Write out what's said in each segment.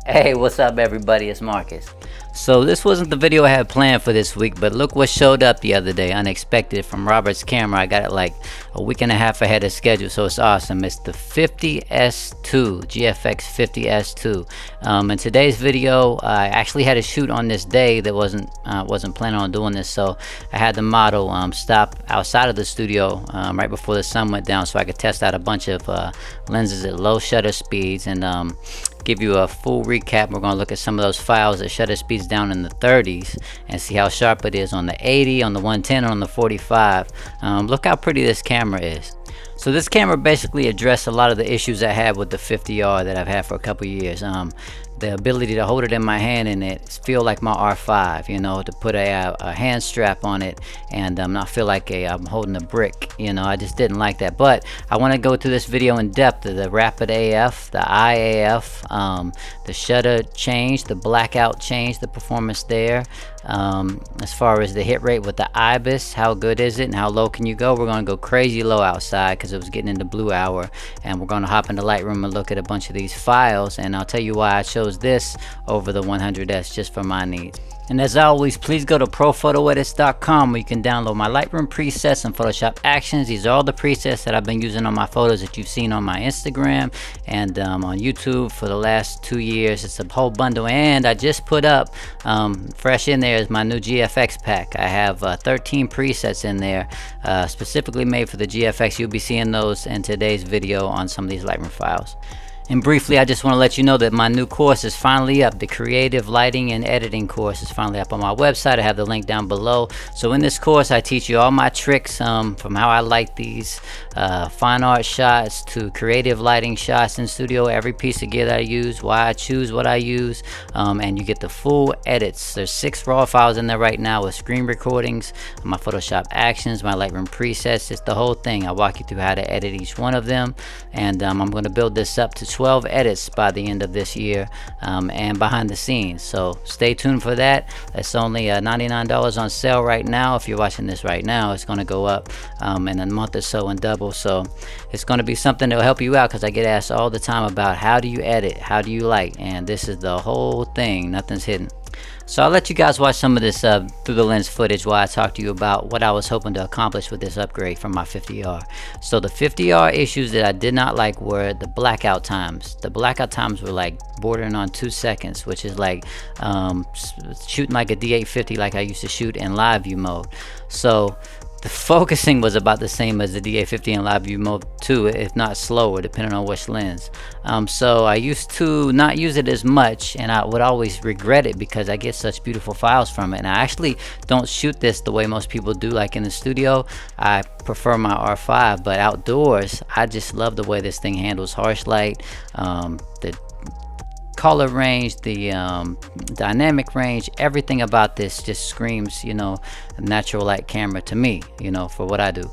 Hey, what's up everybody, it's Marcus. So this wasn't the video I had planned for this week, but look what showed up the other day, unexpected, from Robert's camera. I got it like a week and a half ahead of schedule, so it's awesome. It's the 50S2, GFX 50S2. In today's video, I actually had a shoot on this day that wasn't planning on doing this, so I had the model stop outside of the studio right before the sun went down so I could test out a bunch of lenses at low shutter speeds and give you a full recap. We're going to look at some of those files at shutter speeds down in the 30s and see how sharp it is on the 80, on the 110, and on the 45. Look how pretty this camera is. So this camera basically addressed a lot of the issues I had with the 50R that I've had for a couple years. The ability to hold it in my hand and it feel like my R5, you know, to put a hand strap on it and not feel like I'm holding a brick, you know. I just didn't like that. But I want to go through this video in depth of the rapid AF, the IAF, the shutter change, the blackout change, the performance there, as far as the hit rate with the IBIS, how good is it and how low can you go. We're going to go crazy low outside because it was getting into blue hour, and we're going to hop into Lightroom and look at a bunch of these files, and I'll tell you why I chose this over the 100S just for my needs. And as always, please go to ProPhotoEdits.com where you can download my Lightroom presets and Photoshop actions. These are all the presets that I've been using on my photos that you've seen on my Instagram and on YouTube for the last 2 years. It's a whole bundle, and I just put up, fresh in there, is my new GFX pack. I have 13 presets in there specifically made for the GFX. You'll be seeing those in today's video on some of these Lightroom files. And briefly, I just want to let you know that my new course is finally up. The Creative Lighting and Editing course is finally up on my website. I have the link down below. So in this course, I teach you all my tricks from how I light these fine art shots to creative lighting shots in studio, every piece of gear that I use, why I choose what I use, and you get the full edits. There's 6 raw files in there right now with screen recordings, my Photoshop actions, my Lightroom presets. It's the whole thing. I walk you through how to edit each one of them, and I'm going to build this up to 12 edits by the end of this year, and behind the scenes. So stay tuned for that. It's only $99 on sale right now. If you're watching this right now, it's going to go up in a month or so and double. So it's going to be something that will help you out, because I get asked all the time about how do you edit, how do you light, and this is the whole thing. Nothing's hidden. So I'll let you guys watch some of this through the lens footage while I talk to you about what I was hoping to accomplish with this upgrade from my 50R. So the 50R issues that I did not like were the blackout times. The blackout times were like bordering on 2 seconds, which is like shooting like a D850 like I used to shoot in live view mode. So the focusing was about the same as the D850 in live view mode too, if not slower, depending on which lens. So I used to not use it as much, and I would always regret it because I get such beautiful files from it. And I actually don't shoot this the way most people do, like in the studio. I prefer my R5, but outdoors, I just love the way this thing handles harsh light, the color range, the dynamic range. Everything about this just screams, you know, a natural light camera to me, you know, for what I do.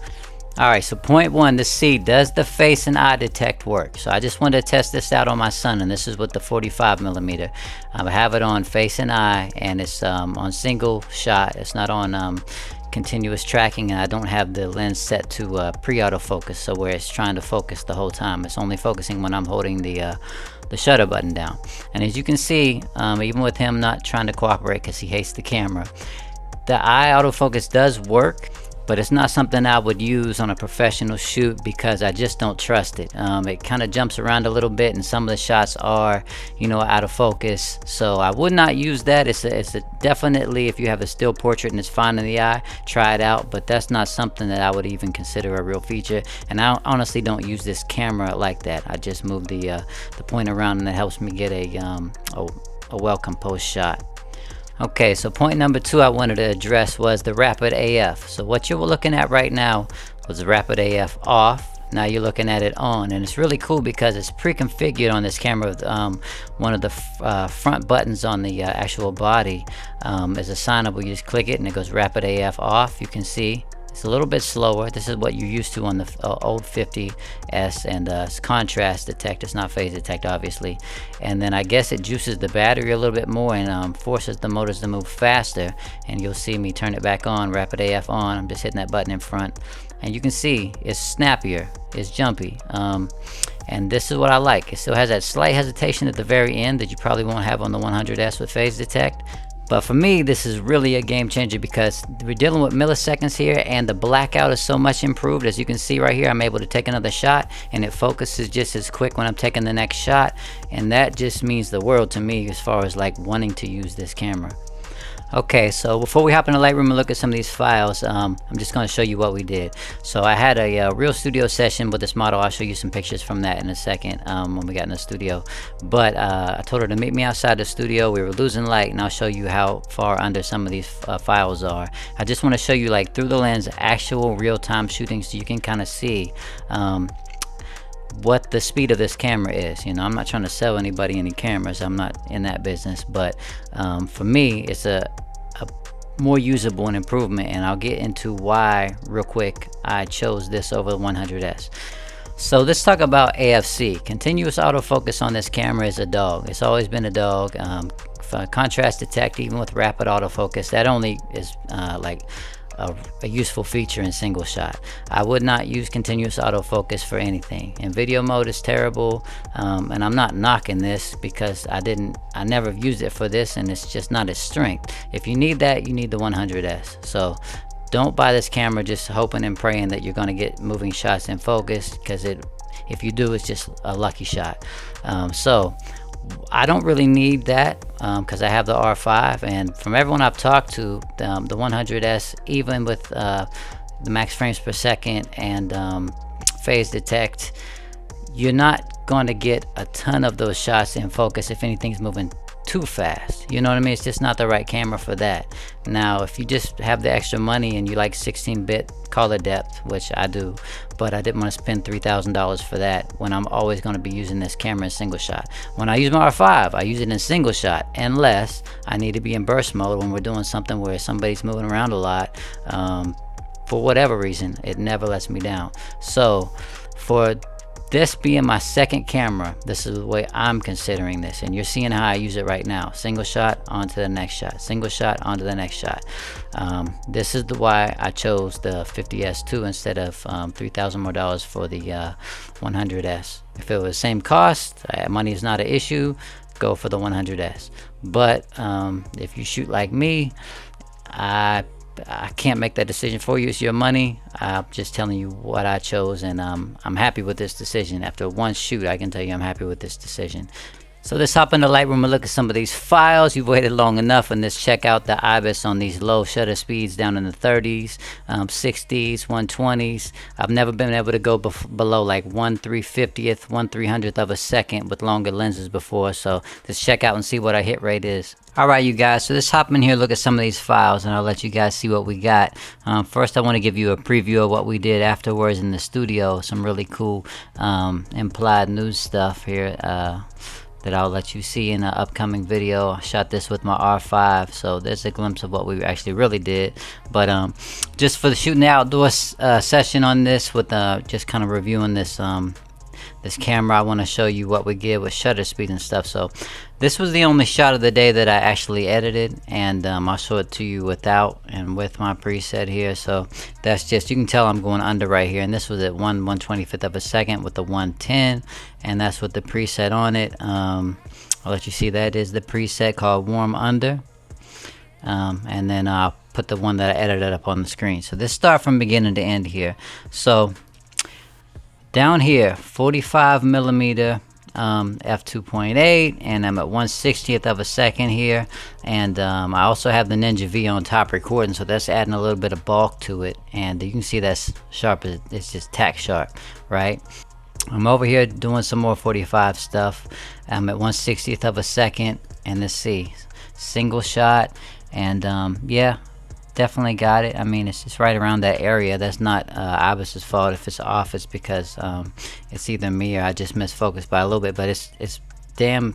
Alright, so point 1 to see, does the face and eye detect work? So I just wanted to test this out on my son, and this is with the 45mm. I have it on face and eye, and it's on single shot. It's not on continuous tracking, and I don't have the lens set to pre-autofocus, so where it's trying to focus the whole time. It's only focusing when I'm holding the shutter button down. And as you can see, even with him not trying to cooperate because he hates the camera, the eye autofocus does work, but it's not something I would use on a professional shoot because I just don't trust it. It kind of jumps around a little bit, and some of the shots are, you know, out of focus. So I would not use that. It's a definitely, if you have a still portrait and it's fine in the eye, try it out. But that's not something that I would even consider a real feature. And I honestly don't use this camera like that. I just move the point around, and it helps me get a well composed shot. Okay, so point number 2 I wanted to address was the rapid AF. So what you were looking at right now was the rapid AF off. Now you're looking at it on, and it's really cool because it's pre-configured on this camera with one of the front buttons on the actual body is assignable. You just click it and it goes rapid AF off. You can see it's a little bit slower. This is what you're used to on the old 50S, and it's contrast detect. It's not phase detect, obviously. And then I guess it juices the battery a little bit more and forces the motors to move faster. And you'll see me turn it back on, rapid AF on. I'm just hitting that button in front. and you can see it's snappier, it's jumpy, and this is what I like. It still has that slight hesitation at the very end that you probably won't have on the 100S with phase detect. But for me, this is really a game changer because we're dealing with milliseconds here, and the blackout is so much improved. As you can see right here, I'm able to take another shot and it focuses just as quick when I'm taking the next shot, and that just means the world to me as far as like wanting to use this camera. Okay, so before we hop into Lightroom and look at some of these files, I'm just going to show you what we did. So I had a real studio session with this model. I'll show you some pictures from that in a second when we got in the studio. But I told her to meet me outside the studio. We were losing light, and I'll show you how far under some of these files are. I just want to show you like through the lens actual real-time shooting so you can kind of see what the speed of this camera is. You know, I'm not trying to sell anybody any cameras. I'm not in that business, but for me, it's a more usable and improvement, and I'll get into why real quick I chose this over the 100S. So let's talk about AFC. Continuous autofocus on this camera is a dog. It's always been a dog. For contrast detect, even with rapid autofocus, that only is like a useful feature in single shot. I would not use continuous autofocus for anything. In video mode is terrible, and I'm not knocking this because I never used it for this, and it's just not its strength. If you need that, you need the 100S. So don't buy this camera just hoping and praying that you're going to get moving shots in focus, because if you do, it's just a lucky shot. So I don't really need that because I have the R5, and from everyone I've talked to, the 100S, even with the max frames per second and phase detect, you're not going to get a ton of those shots in focus if anything's moving too fast. You know what I mean? It's just not the right camera for that. Now, if you just have the extra money and you like 16-bit color depth, which I do, but I didn't want to spend $3,000 for that when I'm always going to be using this camera in single shot. When I use my R5, I use it in single shot, unless I need to be in burst mode when we're doing something where somebody's moving around a lot. For whatever reason, it never lets me down. So for this being my second camera, this is the way I'm considering this, and you're seeing how I use it right now. Single shot onto the next shot, single shot onto the next shot. This is why I chose the 50S2 instead of $3,000 more for the 100S. If it was the same cost, money is not an issue, go for the 100S. But if you shoot like me, I can't make that decision for you. It's your money. I'm just telling you what I chose, and I'm happy with this decision. After one shoot, I can tell you I'm happy with this decision. So let's hop into Lightroom and look at some of these files. You've waited long enough, and let's check out the IBIS on these low shutter speeds down in the 30s, 60s, 120s. I've never been able to go below like 1/350th, 1/300th of a second with longer lenses before. So let's check out and see what our hit rate is. Alright you guys, so let's hop in here and look at some of these files, and I'll let you guys see what we got. First I want to give you a preview of what we did afterwards in the studio. Some really cool implied news stuff here that I'll let you see in an upcoming video. I shot this with my R5, so there's a glimpse of what we actually really did. But just for the shooting the outdoors session on this, with just kind of reviewing this this camera, I want to show you what we get with shutter speed and stuff. So this was the only shot of the day that I actually edited, and I'll show it to you without and with my preset here. So that's just, you can tell I'm going under right here, and this was at 1/125th of a second with the 110, and that's with the preset on it. I'll let you see that is the preset called warm under, and then I'll put the one that I edited up on the screen. So this start from beginning to end here. So down here, 45mm f2.8, and I'm at 1/60th of a second here, and I also have the Ninja V on top recording, so that's adding a little bit of bulk to it, and you can see that's sharp. It's just tack sharp, right? I'm over here doing some more 45 stuff. I'm at 1/60th of a second, and let's see, single shot, and yeah, definitely got it. I mean, it's just right around that area. That's not IBIS's fault. If it's off, it's because it's either me or I just misfocused by a little bit, but it's damn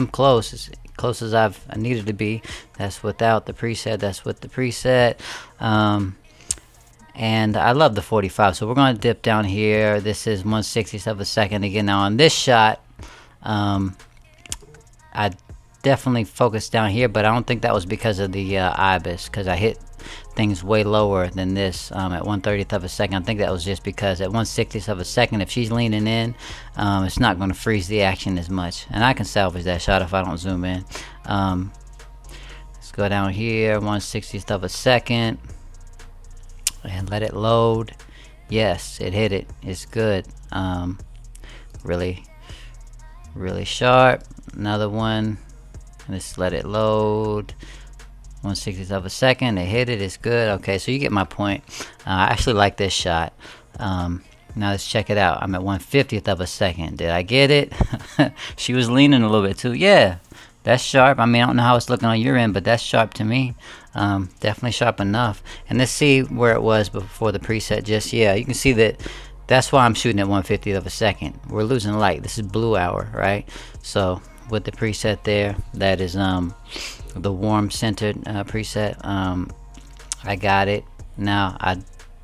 close. As close as I needed to be. That's without the preset, that's with the preset. And I love the 45, so we're going to dip down here. This is 1/60th of a second again. Now on this shot, I definitely focused down here, but I don't think that was because of the IBIS, because I hit things way lower than this at 1/30th of a second. I think that was just because at 1/60th of a second, if she's leaning in, it's not going to freeze the action as much. And I can salvage that shot if I don't zoom in. Let's go down here, 1/60th of a second, and let it load. Yes, it hit it. It's good. Really sharp. Another one. Let's let it load. 1/60th of a second. It hit it. It's good. Okay, so you get my point. I actually like this shot. Now let's check it out. I'm at 1/50th of a second. Did I get it? She was leaning a little bit too. Yeah, that's sharp. I mean, I don't know how it's looking on your end, but that's sharp to me. Definitely sharp enough. And let's see where it was before the preset. Just, yeah, you can see that. That's why I'm shooting at 1/50th of a second. We're losing light. This is blue hour, right? So with the preset there, that is the warm centered preset. I got it. Now I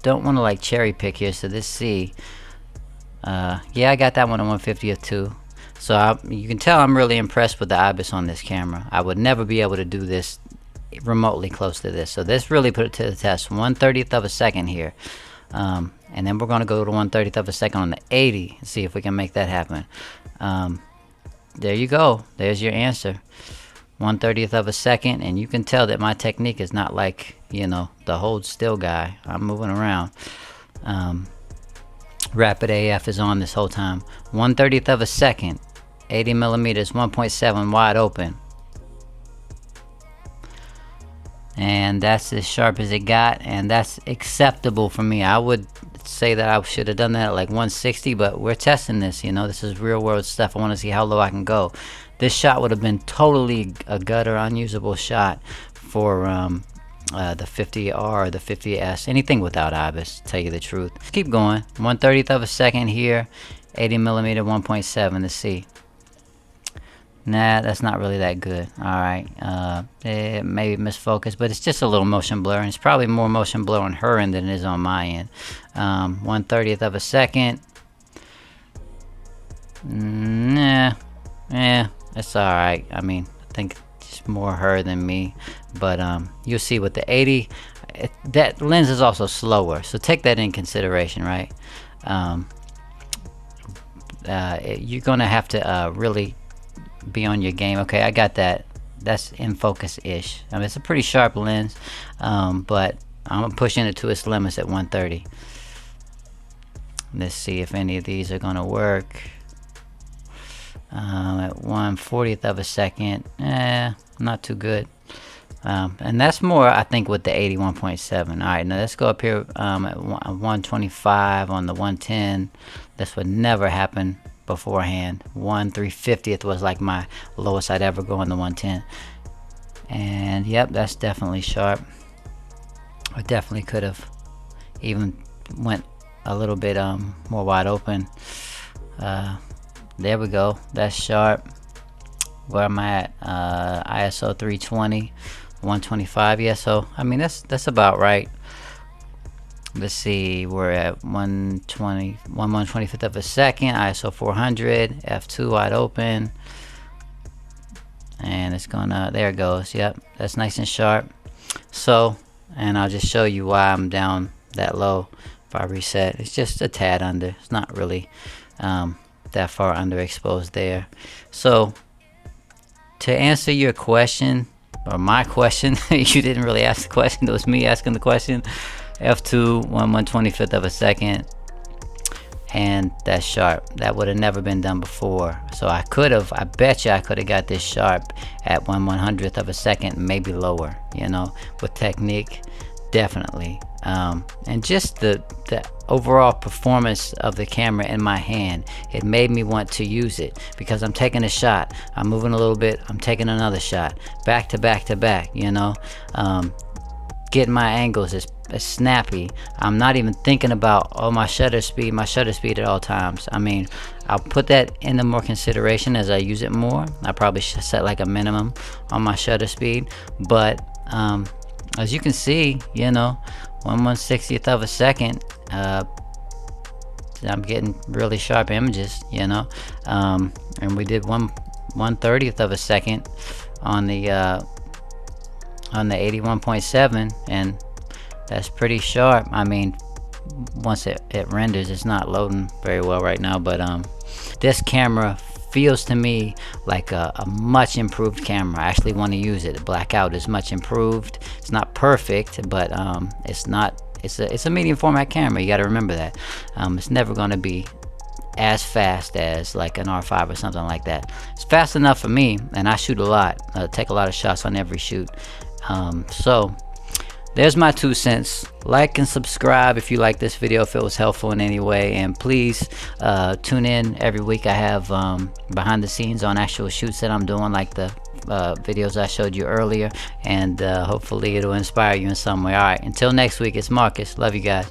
don't want to like cherry pick here, so let's see. Yeah, I got that one at 1/50th too. So you can tell I'm really impressed with the IBIS on this camera. I would never be able to do this remotely close to this. So this really put it to the test. 1/30th of a second here. And then we're going to go to 1/30th of a second on the 80 and see if we can make that happen. There you go. There's your answer. 1/30th of a second, and you can tell that my technique is not like, you know, the hold still guy. I'm moving around. Rapid AF is on this whole time. 1/30th of a second, 80 millimeters, 1.7 wide open. And that's as sharp as it got, and that's acceptable for me. I would say that I should have done that at like 160, but we're testing this, you know. This is real world stuff. I want to see how low I can go. This shot would have been totally a gutter, unusable shot for the 50R or the 50S, anything without IBIS, to tell you the truth. Let's keep going. 1/30th of a second here, 80 millimeter, 1.7. Let's see. Nah, that's not really that good. Alright, it may be misfocused, but it's just a little motion blur, and it's probably more motion blur on her end than it is on my end. 1/30th of a second. Nah, yeah, it's alright. I mean, I think it's more her than me, but you'll see with the 80, that lens is also slower, so take that in consideration, right? You're gonna have to really be on your game. Okay, I got that. That's in focus-ish. I mean, it's a pretty sharp lens, but I'm pushing it to its limits at 130. Let's see if any of these are gonna work. At 1/40th of a second, not too good. And that's more, I think, with the 81.7. All right, now let's go up here at 125 on the 110. This would never happen beforehand. 1/350th was like my lowest I'd ever go on the 110. And yep, that's definitely sharp. I definitely could have even went a little bit more wide open. There we go. That's sharp. Where am I at? ISO 320, 125. Yeah, so I mean that's about right. Let's see, we're at 1/125th of a second, ISO 400, f2 wide open, and it's gonna, there it goes. Yep, that's nice and sharp. So, and I'll just show you why I'm down that low. If I reset, it's just a tad under. It's not really that far underexposed there. So to answer your question, or my question, you didn't really ask the question, it was me asking the question. F2, 1/125th of a second, and that's sharp. That would have never been done before. So I bet you I could have got this sharp at 1/100th of a second, maybe lower, you know, with technique, definitely. And just the overall performance of the camera in my hand, it made me want to use it, because I'm taking a shot, I'm moving a little bit, I'm taking another shot, back to back to back, you know. Getting my angles is snappy. I'm not even thinking about my shutter speed at all times. I mean, I'll put that into more consideration as I use it more. I probably should set like a minimum on my shutter speed, but as you can see, you know, 1/160th of a second, I'm getting really sharp images, you know. And we did 1/30th of a second on the 81.7, and That's pretty sharp. I mean, once it renders, it's not loading very well right now, but this camera feels to me like a much improved camera. I actually want to use it. The blackout is much improved. It's not perfect, but it's a medium format camera. You got to remember that. It's never going to be as fast as like an R5 or something like that. It's fast enough for me, and I shoot a lot, take a lot of shots on every shoot. So there's my 2 cents. Like and subscribe if you like this video, if it was helpful in any way, and please tune in every week. I have behind the scenes on actual shoots that I'm doing, like the videos I showed you earlier, and hopefully it'll inspire you in some way. All right, until next week, it's Marcus. Love you guys.